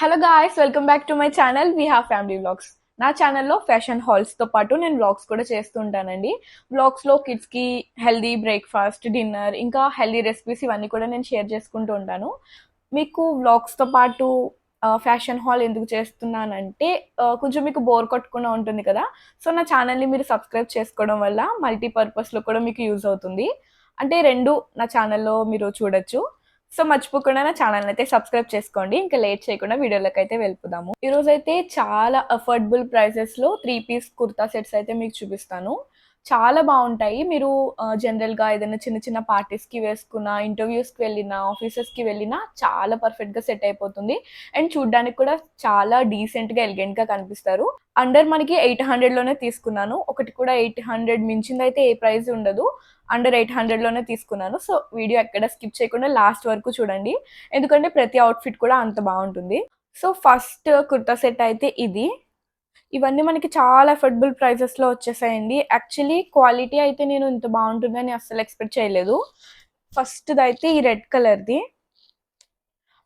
Hello guys, welcome back to my channel we have family vlogs. నా ఛానల్లో fashion హాల్స్తో పాటు నేను వ్లాగ్స్ కూడా చేస్తూ ఉంటానండి. వ్లాగ్స్లో కిడ్స్కి హెల్దీ బ్రేక్ఫాస్ట్, డిన్నర్, ఇంకా హెల్దీ రెసిపీస్ ఇవన్నీ కూడా నేను షేర్ చేసుకుంటూ ఉంటాను. మీకు వ్లాగ్స్తో పాటు ఫ్యాషన్ హాల్ ఎందుకు చేస్తున్నానంటే కొంచెం మీకు బోర్ కొట్టకుండా ఉంటుంది కదా. సో నా ఛానల్ని మీరు సబ్స్క్రైబ్ చేసుకోవడం వల్ల మల్టీపర్పస్లో కూడా మీకు యూజ్ అవుతుంది. అంటే రెండు నా ఛానల్లో మీరు చూడొచ్చు. సో మర్చిపోకుండా నా ఛానల్ అయితే సబ్స్క్రైబ్ చేసుకోండి. ఇంకా లేట్ చేయకుండా వీడియోలోకి అయితే వెళ్ళిపోదాము. ఈరోజు అయితే చాలా అఫోర్డబుల్ ప్రైసెస్లో 3 పీస్ కుర్తా సెట్స్ అయితే మీకు చూపిస్తాను. చాలా బాగుంటాయి. మీరు జనరల్గా ఏదైనా చిన్న చిన్న పార్టీస్కి వేసుకున్న, ఇంటర్వ్యూస్కి వెళ్ళినా, ఆఫీసెస్కి వెళ్ళినా చాలా పర్ఫెక్ట్గా సెట్ అయిపోతుంది. అండ్ చూడ్డానికి కూడా చాలా డీసెంట్గా ఎలిగెంట్గా కనిపిస్తారు. అండర్ మనకి 800లోనే తీసుకున్నాను. ఒకటి కూడా 800 మించింది అయితే ఏ ప్రైస్ ఉండదు. అండర్ 800లోనే తీసుకున్నాను. సో వీడియో ఎక్కడ స్కిప్ చేయకుండా లాస్ట్ వరకు చూడండి, ఎందుకంటే ప్రతి అవుట్ఫిట్ కూడా అంత బాగుంటుంది. సో ఫస్ట్ కుర్తా సెట్ అయితే ఇది. ఇవన్నీ మనకి చాలా అఫోర్డబుల్ ప్రైసెస్లో వచ్చేసాయండి. యాక్చువల్లీ క్వాలిటీ అయితే నేను ఇంత బాగుంటుందని అస్సలు ఎక్స్పెక్ట్ చేయలేదు. ఫస్ట్ది అయితే ఈ రెడ్ కలర్ది.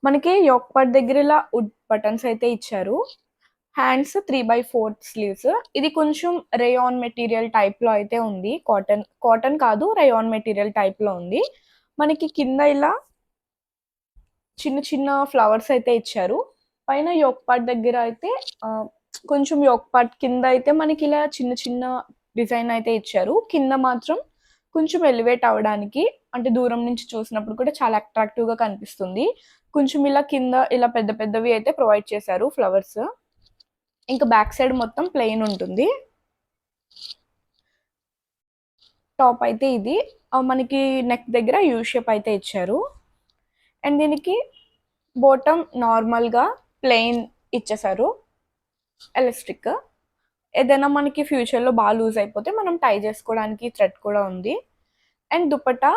మనకి యోక్ పార్ట్ దగ్గర ఇలా వుడ్ బటన్స్ అయితే ఇచ్చారు. Hands 3/4 sleeves. ఇది కొంచెం రేయాన్ మెటీరియల్ టైప్లో అయితే ఉంది. కాటన్ కాదు, రేయాన్ మెటీరియల్ టైప్లో ఉంది. మనకి కింద ఇలా చిన్న చిన్న ఫ్లవర్స్ అయితే ఇచ్చారు. పైన యోక్ పార్ట్ దగ్గర అయితే కొంచెం యోక్ పార్ట్ కింద అయితే మనకి ఇలా చిన్న చిన్న డిజైన్ అయితే ఇచ్చారు. కింద మాత్రం కొంచెం ఎలివేట్ అవ్వడానికి, అంటే దూరం నుంచి చూసినప్పుడు కూడా చాలా అట్రాక్టివ్గా కనిపిస్తుంది. కొంచెం ఇలా కింద ఇలా పెద్ద పెద్దవి అయితే ప్రొవైడ్ చేశారు ఫ్లవర్స్. ఇంకా బ్యాక్ సైడ్ మొత్తం ప్లెయిన్ ఉంటుంది. టాప్ అయితే ఇది మనకి నెక్ దగ్గర యూ షేప్ అయితే ఇచ్చారు. అండ్ దీనికి బాటమ్ నార్మల్గా ప్లెయిన్ ఇచ్చేసారు, ఎలాస్టిక్. ఏదైనా మనకి ఫ్యూచర్లో బాగా లూజ్ అయిపోతే మనం టై చేసుకోవడానికి థ్రెడ్ కూడా ఉంది. అండ్ దుపట్టా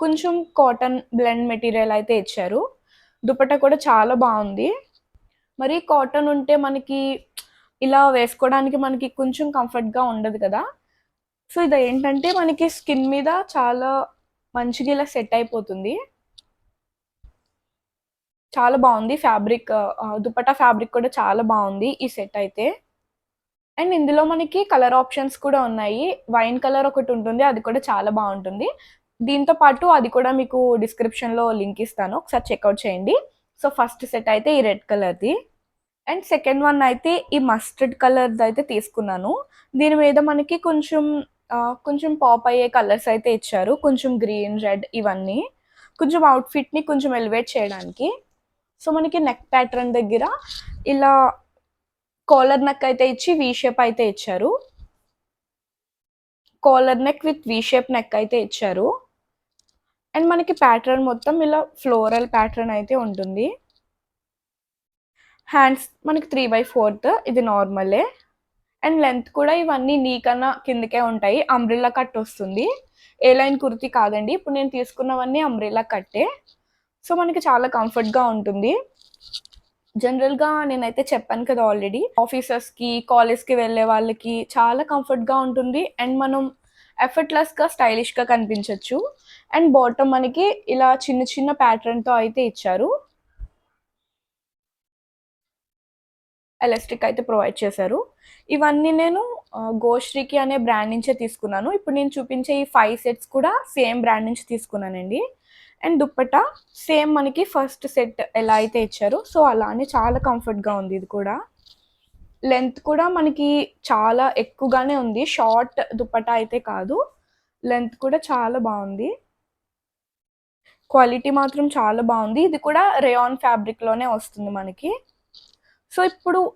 కొంచెం కాటన్ బ్లెండ్ మెటీరియల్ అయితే ఇచ్చారు. దుపట్టా కూడా చాలా బాగుంది. మరి కాటన్ ఉంటే మనకి ఇలా వేసుకోవడానికి మనకి కొంచెం కంఫర్ట్గా ఉండదు కదా. సో ఇది ఏంటంటే మనకి స్కిన్ మీద చాలా మంచిగా ఇలా సెట్ అయిపోతుంది. చాలా బాగుంది ఫ్యాబ్రిక్. దుపట్టా ఫ్యాబ్రిక్ కూడా చాలా బాగుంది ఈ సెట్ అయితే. అండ్ ఇందులో మనకి కలర్ ఆప్షన్స్ కూడా ఉన్నాయి. వైన్ కలర్ ఒకటి ఉంటుంది, అది కూడా చాలా బాగుంటుంది. దీంతో పాటు అది కూడా మీకు డిస్క్రిప్షన్లో లింక్ ఇస్తాను, ఒకసారి చెక్అవుట్ చేయండి. సో ఫస్ట్ సెట్ అయితే ఈ రెడ్ కలర్ది. అండ్ సెకండ్ వన్ అయితే ఈ మస్టర్డ్ కలర్ది అయితే తీసుకున్నాను. దీని మీద మనకి కొంచెం పాప్ అయ్యే కలర్స్ అయితే ఇచ్చారు. కొంచెం గ్రీన్, రెడ్ ఇవన్నీ కొంచెం అవుట్ఫిట్ని కొంచెం ఎలివేట్ చేయడానికి. సో మనకి నెక్ ప్యాటర్న్ దగ్గర ఇలా కాలర్ నెక్ అయితే ఇచ్చి వీ షేప్ అయితే ఇచ్చారు. Collar neck with V shape neck అయితే ఇచ్చారు. అండ్ మనకి ప్యాటర్న్ మొత్తం ఇలా ఫ్లోరల్ ప్యాటర్న్ అయితే ఉంటుంది. హ్యాండ్స్ మనకి 3/4, ఇది నార్మలే. అండ్ లెంత్ కూడా ఇవన్నీ నీకన్నా కిందకే ఉంటాయి. అంబ్రిల్లా కట్ వస్తుంది, ఏ లైన్ కుర్తీ కాదండి. ఇప్పుడు నేను తీసుకున్నవన్నీ అంబ్రిల్లా కట్టే. సో మనకి చాలా కంఫర్ట్గా ఉంటుంది. జనరల్గా నేనైతే చెప్పాను కదా ఆల్రెడీ, ఆఫీసర్స్కి, కాలేజ్కి వెళ్ళే వాళ్ళకి చాలా కంఫర్ట్గా ఉంటుంది. అండ్ మనం ఎఫర్ట్లెస్గా స్టైలిష్గా కనిపించవచ్చు. అండ్ బాటమ్ మనకి ఇలా చిన్న చిన్న ప్యాటర్న్తో అయితే ఇచ్చారు, ఎలాస్టిక్ అయితే ప్రొవైడ్ చేశారు. ఇవన్నీ నేను గోశ్రీకి అనే బ్రాండ్ నుంచే తీసుకున్నాను. ఇప్పుడు నేను చూపించే ఈ 5 సెట్స్ కూడా సేమ్ బ్రాండ్ నుంచి తీసుకున్నానండి. అండ్ దుప్పట్టా సేమ్ మనకి ఫస్ట్ సెట్ ఎలా అయితే ఇచ్చారో సో అలానే చాలా కంఫర్ట్గా ఉంది. ఇది కూడా లెంత్ కూడా మనకి చాలా ఎక్కువగానే ఉంది, షార్ట్ దుప్పట్టా అయితే కాదు. లెంత్ కూడా చాలా బాగుంది, క్వాలిటీ మాత్రం చాలా బాగుంది. ఇది కూడా రేయాన్ ఫ్యాబ్రిక్లోనే వస్తుంది మనకి. సో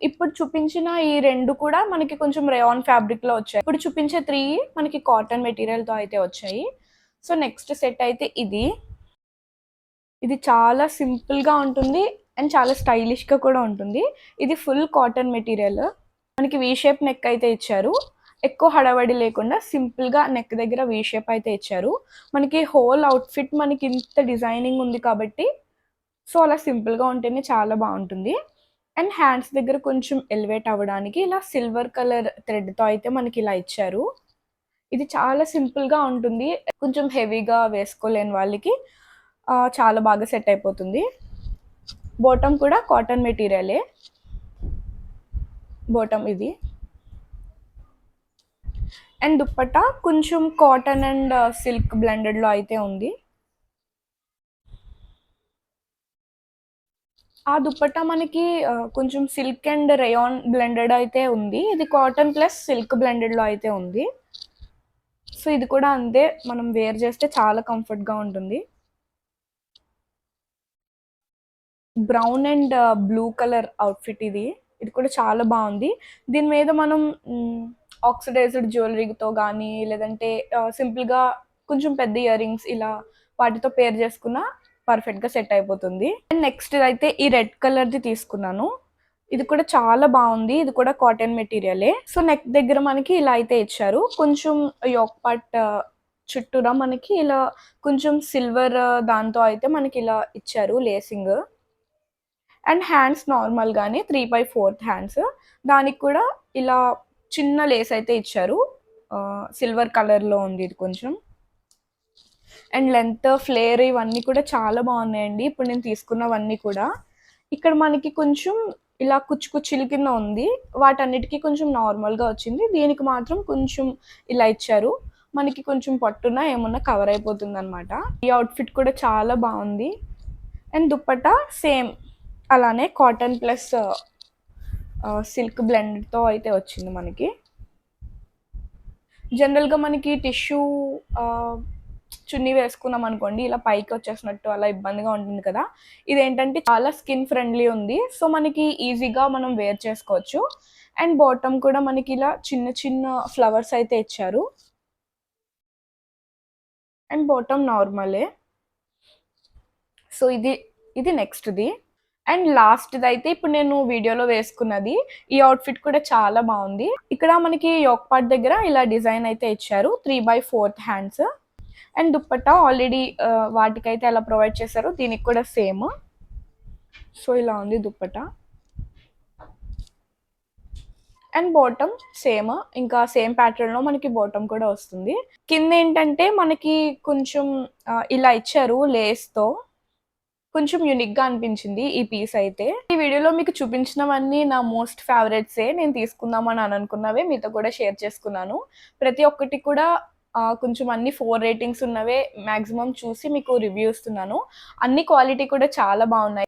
ఇప్పుడు చూపించిన ఈ రెండు కూడా మనకి కొంచెం రేయాన్ ఫ్యాబ్రిక్లో వచ్చాయి. ఇప్పుడు చూపించే 3 మనకి కాటన్ మెటీరియల్తో అయితే వచ్చాయి. సో నెక్స్ట్ సెట్ అయితే ఇది చాలా సింపుల్గా ఉంటుంది అండ్ చాలా స్టైలిష్గా కూడా ఉంటుంది. ఇది ఫుల్ కాటన్ మెటీరియల్. మనకి వీ షేప్ నెక్ అయితే ఇచ్చారు. ఎక్కువ హడావడి లేకుండా సింపుల్గా నెక్ దగ్గర వీ షేప్ అయితే ఇచ్చారు. మనకి హోల్ అవుట్ఫిట్ మనకి ఇంత డిజైనింగ్ ఉంది కాబట్టి సో అలా సింపుల్గా ఉంటేనే చాలా బాగుంటుంది. అండ్ హ్యాండ్స్ దగ్గర కొంచెం ఎలివేట్ అవ్వడానికి ఇలా సిల్వర్ కలర్ థ్రెడ్తో అయితే మనకి ఇలా ఇచ్చారు. ఇది చాలా సింపుల్గా ఉంటుంది, కొంచెం హెవీగా వేసుకోలేని వాళ్ళకి చాలా బాగా సెట్ అయిపోతుంది. బాటమ్ కూడా కాటన్ మెటీరియలే, బాటమ్ ఇది. అండ్ దుప్పట్టా కొంచెం కాటన్ అండ్ సిల్క్ బ్లెండెడ్లో అయితే ఉంది. ఆ దుప్పట్టా మనకి కొంచెం సిల్క్ అండ్ రేయాన్ బ్లెండెడ్ అయితే ఉంది. ఇది కాటన్ ప్లస్ సిల్క్ బ్లెండెడ్లో అయితే ఉంది. సో ఇది కూడా అంతే, మనం వేర్ చేస్తే చాలా కంఫర్ట్గా ఉంటుంది. Brown and blue colour outfit ఇది. ఇది కూడా చాలా బాగుంది. దీని మీద మనం ఆక్సిడైజ్డ్ జ్యువెలరీతో కానీ, లేదంటే సింపుల్గా కొంచెం పెద్ద ఇయర్ రింగ్స్ ఇలా వాటితో పేర్ చేసుకున్న పర్ఫెక్ట్గా సెట్ అయిపోతుంది. అండ్ నెక్స్ట్ అయితే ఈ రెడ్ కలర్ది తీసుకున్నాను. ఇది కూడా చాలా బాగుంది. ఇది కూడా కాటన్ మెటీరియలే. సో నెక్ దగ్గర మనకి ఇలా అయితే ఇచ్చారు. కొంచెం యోక్ పార్ట్ చుట్టూరా మనకి ఇలా కొంచెం సిల్వర్ దాంతో అయితే మనకి ఇలా ఇచ్చారు లేసింగ్. అండ్ హ్యాండ్స్ నార్మల్గానే 3/4 హ్యాండ్స్. దానికి కూడా ఇలా చిన్న లేస్ అయితే ఇచ్చారు. సిల్వర్ కలర్లో ఉంది ఇది కొంచెం. అండ్ లెంత్, ఫ్లేర్ ఇవన్నీ కూడా చాలా బాగున్నాయండి ఇప్పుడు నేను తీసుకున్నవన్నీ కూడా. ఇక్కడ మనకి కొంచెం ఇలా కుచ్చుకుచ్చిల కింద ఉంది. వాటన్నిటికీ కొంచెం నార్మల్గా వచ్చింది. దీనికి మాత్రం కొంచెం ఇలా ఇచ్చారు. మనకి కొంచెం పట్టున ఏమన్నా కవర్ అయిపోతుంది అనమాట. ఈ అవుట్ఫిట్ కూడా చాలా బాగుంది. అండ్ దుప్పట్టా సేమ్ అలానే కాటన్ ప్లస్ సిల్క్ బ్లెండ్తో అయితే వచ్చింది మనకి. జనరల్గా మనకి టిష్యూ చున్నీ వేసుకున్నాం అనుకోండి, ఇలా పైకి వచ్చేసినట్టు అలా ఇబ్బందిగా ఉంటుంది కదా. ఇదేంటంటే చాలా స్కిన్ ఫ్రెండ్లీ ఉంది. సో మనకి ఈజీగా మనం వేర్ చేసుకోవచ్చు. అండ్ బాటమ్ కూడా మనకి ఇలా చిన్న చిన్న ఫ్లవర్స్ అయితే ఇచ్చారు. అండ్ బాటమ్ నార్మలే. సో ఇది నెక్స్ట్ది. అండ్ లాస్ట్ది అయితే ఇప్పుడు నేను వీడియోలో వేసుకున్నది. ఈ అవుట్ఫిట్ కూడా చాలా బాగుంది. ఇక్కడ మనకి యోక్ పార్ట్ దగ్గర ఇలా డిజైన్ అయితే ఇచ్చారు. 3/4 హ్యాండ్స్. అండ్ దుప్పట్టా ఆల్రెడీ వాటికైతే ఎలా ప్రొవైడ్ చేశారో దీనికి కూడా సేమ్. సో ఇలా ఉంది దుప్పట్టా. అండ్ బాటమ్ సేమ్, ఇంకా సేమ్ ప్యాటర్న్లో మనకి బాటమ్ కూడా వస్తుంది. కింద ఏంటంటే మనకి కొంచెం ఇలా ఇచ్చారు లేస్తో. కొంచెం యూనిక్గా అనిపించింది ఈ పీస్ అయితే. ఈ వీడియోలో మీకు చూపించినవన్నీ నా మోస్ట్ ఫేవరెట్సే. నేను తీసుకుందామని అనుకున్నవే మీతో కూడా షేర్ చేసుకున్నాను. ప్రతి ఒక్కటి కూడా కొంచెం అన్ని 4 రేటింగ్స్ ఉన్నవే మ్యాక్సిమం చూసి మీకు రివ్యూ ఇస్తున్నాను. అన్ని క్వాలిటీ కూడా చాలా బాగున్నాయి.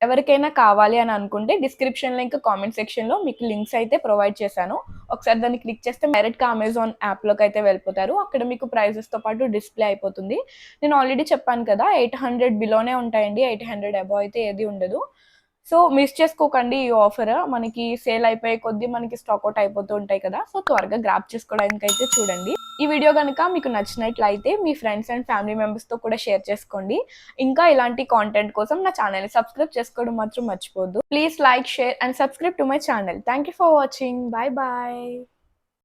ఎవరికైనా కావాలి అని అనుకుంటే డిస్క్రిప్షన్లో ఇంకా కామెంట్ సెక్షన్లో మీకు లింక్స్ అయితే ప్రొవైడ్ చేశాను. ఒకసారి దాన్ని క్లిక్ చేస్తే డైరెక్ట్గా అమెజాన్ యాప్లోకి అయితే వెళ్ళిపోతారు. అక్కడ మీకు ప్రైజెస్తో పాటు డిస్ప్లే అయిపోతుంది. నేను ఆల్రెడీ చెప్పాను కదా 800 బిలోనే ఉంటాయండి. 800 అబవ్ అయితే ఏది ఉండదు. సో మిస్ చేసుకోకండి ఈ ఆఫర్. మనకి సేల్ అయిపోయే కొద్దీ మనకి స్టాక్అవుట్ అయిపోతూ ఉంటాయి కదా. సో త్వరగా గ్రాప్ చేసుకోవడానికి అయితే చూడండి. ఈ వీడియో కనుక మీకు నచ్చినట్లయితే మీ ఫ్రెండ్స్ అండ్ ఫ్యామిలీ మెంబర్స్తో కూడా షేర్ చేసుకోండి. ఇంకా ఇలాంటి కాంటెంట్ కోసం నా ఛానల్ని సబ్స్క్రైబ్ చేసుకోవడం మాత్రం మర్చిపోద్దు. Please like, share and subscribe to my channel. Thank you for watching. Bye bye.